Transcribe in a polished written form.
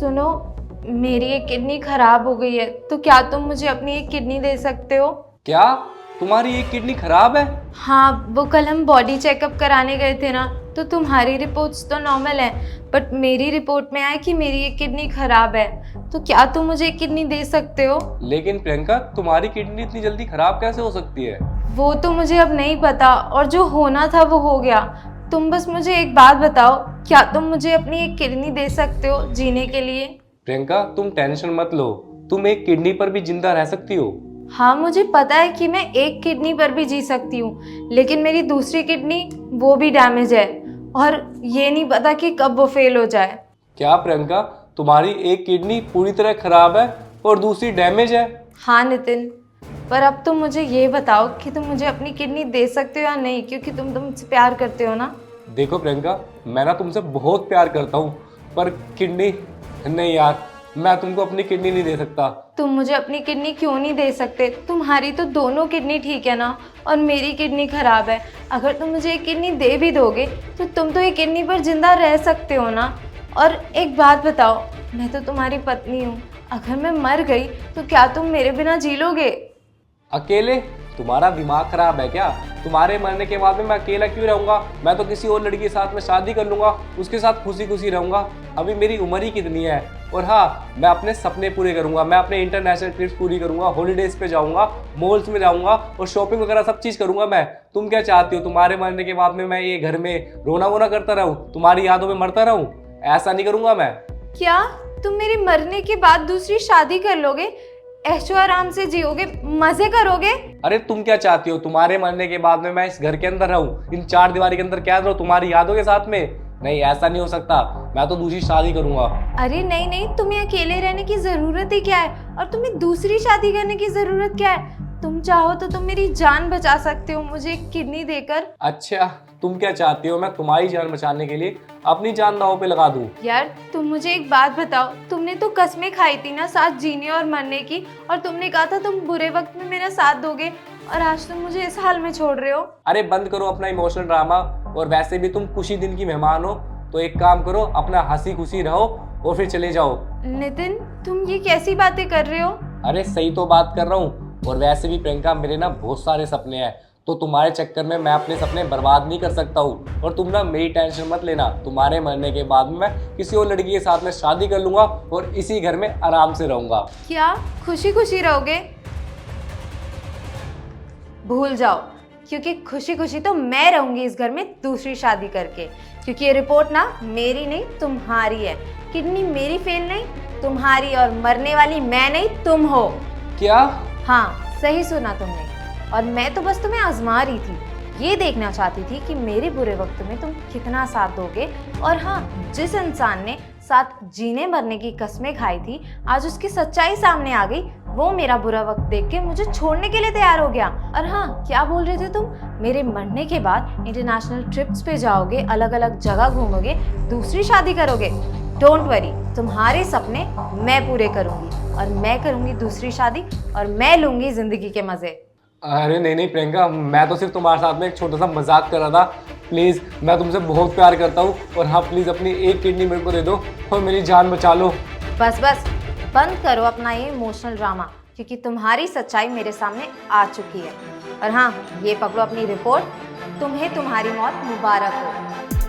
सुनो, मेरी एक किडनी खराब हो गई है, तो क्या तुम मुझे अपनी एक किडनी दे सकते हो? क्या तुम्हारी एक किडनी खराब है? हाँ, वो कल हम बॉडी चेकअप कराने गए थे ना, तो तुम्हारी रिपोर्ट्स तो नॉर्मल है, बट मेरी रिपोर्ट में आया कि मेरी एक किडनी खराब है। तो क्या तुम मुझे एक किडनी दे सकते हो? लेकिन प्रियंका, तुम्हारी किडनी इतनी जल्दी खराब कैसे हो सकती है? वो तो मुझे अब नहीं पता, और जो होना था वो हो गया। तुम बस मुझे एक बात बताओ, क्या तुम मुझे अपनी एक किडनी दे सकते हो जीने के लिए? प्रियंका, तुम टेंशन मत लो, तुम एक किडनी पर भी जिंदा रह सकती हो। हाँ, मुझे पता है कि मैं एक किडनी पर भी जी सकती हूँ, लेकिन मेरी दूसरी किडनी वो भी डैमेज है, और ये नहीं पता कि कब वो फेल हो जाए। क्या प्रियंका, तुम्हारी एक किडनी पूरी तरह खराब है और दूसरी डैमेज है? हाँ नितिन, पर अब तुम मुझे ये बताओ कि तुम मुझे अपनी किडनी दे सकते हो या नहीं, क्योंकि तुम तो मुझसे प्यार करते हो ना। देखो प्रियंका, मैं ना तुमसे बहुत प्यार करता हूँ, पर किडनी नहीं यार, मैं तुमको अपनी किडनी नहीं दे सकता। तुम मुझे अपनी किडनी क्यों नहीं दे सकते? तुम्हारी तो दोनों किडनी ठीक है ना, और मेरी किडनी खराब है। अगर तुम मुझे एक किडनी दे भी दोगे तो तुम तो एक किडनी पर जिंदा रह सकते हो ना। और एक बात बताओ, मैं तो तुम्हारी पत्नी हूँ, अगर मैं मर गई तो क्या तुम मेरे बिना जी लोगे? अकेले? तुम्हारा दिमाग खराब है क्या? तुम्हारे मरने के बाद में मैं अकेला क्यों रहूंगा? मैं तो किसी और लड़की के साथ में शादी कर लूंगा, उसके साथ खुशी खुशी रहूंगा। अभी मेरी उम्र ही कितनी है। और हाँ, मैं अपने सपने पूरे करूंगा, मैं अपने इंटरनेशनल ट्रिप्स पूरी करूंगा, हॉलीडेज पे जाऊंगा, मॉल्स में जाऊंगा और शॉपिंग वगैरह सब चीज़ करूंगा मैं। तुम क्या चाहती हो, तुम्हारे मरने के बाद में मैं ये घर में रोना वोना करता रहूँ, तुम्हारी यादों में मरता रहूँ? ऐसा नहीं करूंगा मैं। क्या तुम मेरे मरने के बाद दूसरी शादी कर लोगे? ऐशो आराम से जियोगे, मजे करोगे? अरे तुम क्या चाहती हो, तुम्हारे मरने के बाद में मैं इस घर के अंदर रहूं, इन चार दीवारी के अंदर कैद रहूं तुम्हारी यादों के साथ में? नहीं, ऐसा नहीं हो सकता। मैं तो दूसरी शादी करूंगा। अरे नहीं नहीं, तुम्हें अकेले रहने की जरूरत ही क्या है, और तुम्हें दूसरी शादी करने की जरूरत क्या है? तुम चाहो तो तुम मेरी जान बचा सकते हो मुझे एक किडनी देकर। अच्छा, तुम क्या चाहती हो, मैं तुम्हारी जान बचाने के लिए अपनी जान दांव पे लगा दूं? यार तुम मुझे एक बात बताओ, तुमने तो कसमें खाई थी ना साथ जीने और मरने की, और तुमने कहा था तुम बुरे वक्त में मेरा साथ दोगे, और आज तुम मुझे इस हाल में छोड़ रहे हो। अरे बंद करो अपना इमोशनल ड्रामा। और वैसे भी तुम कुछ ही दिन की मेहमान हो, तो एक काम करो, अपना हंसी खुशी रहो और फिर चले जाओ। नितिन, तुम ये कैसी बातें कर रहे हो? अरे सही तो बात कर रहा हूँ। और वैसे भी प्रियंका, मेरे ना बहुत सारे सपने हैं, तो तुम्हारे चक्कर में मैं अपने सपने बर्बाद नहीं कर सकता हूँ। और तुम ना मेरी टेंशन मत लेना, तुम्हारे मरने के बाद में मैं किसी और लड़की के साथ में शादी कर लूंगा और इसी घर में आराम से रहूंगा। क्या खुशी खुशी रहोगे? भूल जाओ, क्योंकि खुशी खुशी तो मैं रहूंगी इस घर में दूसरी शादी करके, क्योंकि ये रिपोर्ट ना मेरी नहीं तुम्हारी है। किडनी मेरी फेल नहीं, तुम्हारी, और मरने वाली मैं नहीं तुम हो। क्या? हाँ, सही सुना तुमने। और मैं तो बस तुम्हें आजमा रही थी, ये देखना चाहती थी कि मेरे बुरे वक्त में तुम कितना साथ दोगे। और हाँ, जिस इंसान ने साथ जीने मरने की कस्में खाई थी, आज उसकी सच्चाई सामने आ गई। वो मेरा बुरा वक्त देख के मुझे छोड़ने के लिए तैयार हो गया। और हाँ, क्या बोल रहे थे तुम? मेरे मरने के बाद इंटरनेशनल ट्रिप्स पे जाओगे, अलग अलग जगह घूमोगे, दूसरी शादी करोगे। डोंट वरी, तुम्हारे सपने मैं पूरे करूंगी, और मैं करूंगी दूसरी शादी, और मैं लूंगी जिंदगी के मजे। अरे नहीं नहीं प्रियंका, मैं तो सिर्फ तुम्हारे साथ में एक छोटा सा मजाक कर रहा था। प्लीज़, मैं तुमसे बहुत प्यार करता हूँ, और हाँ प्लीज़ अपनी एक किडनी मेरे को दे दो और मेरी जान बचा लो। बस बस, बंद करो अपना ये इमोशनल ड्रामा, क्योंकि तुम्हारी सच्चाई मेरे सामने आ चुकी है। और हाँ, ये पकड़ो अपनी रिपोर्ट, तुम्हें तुम्हारी मौत मुबारक हो।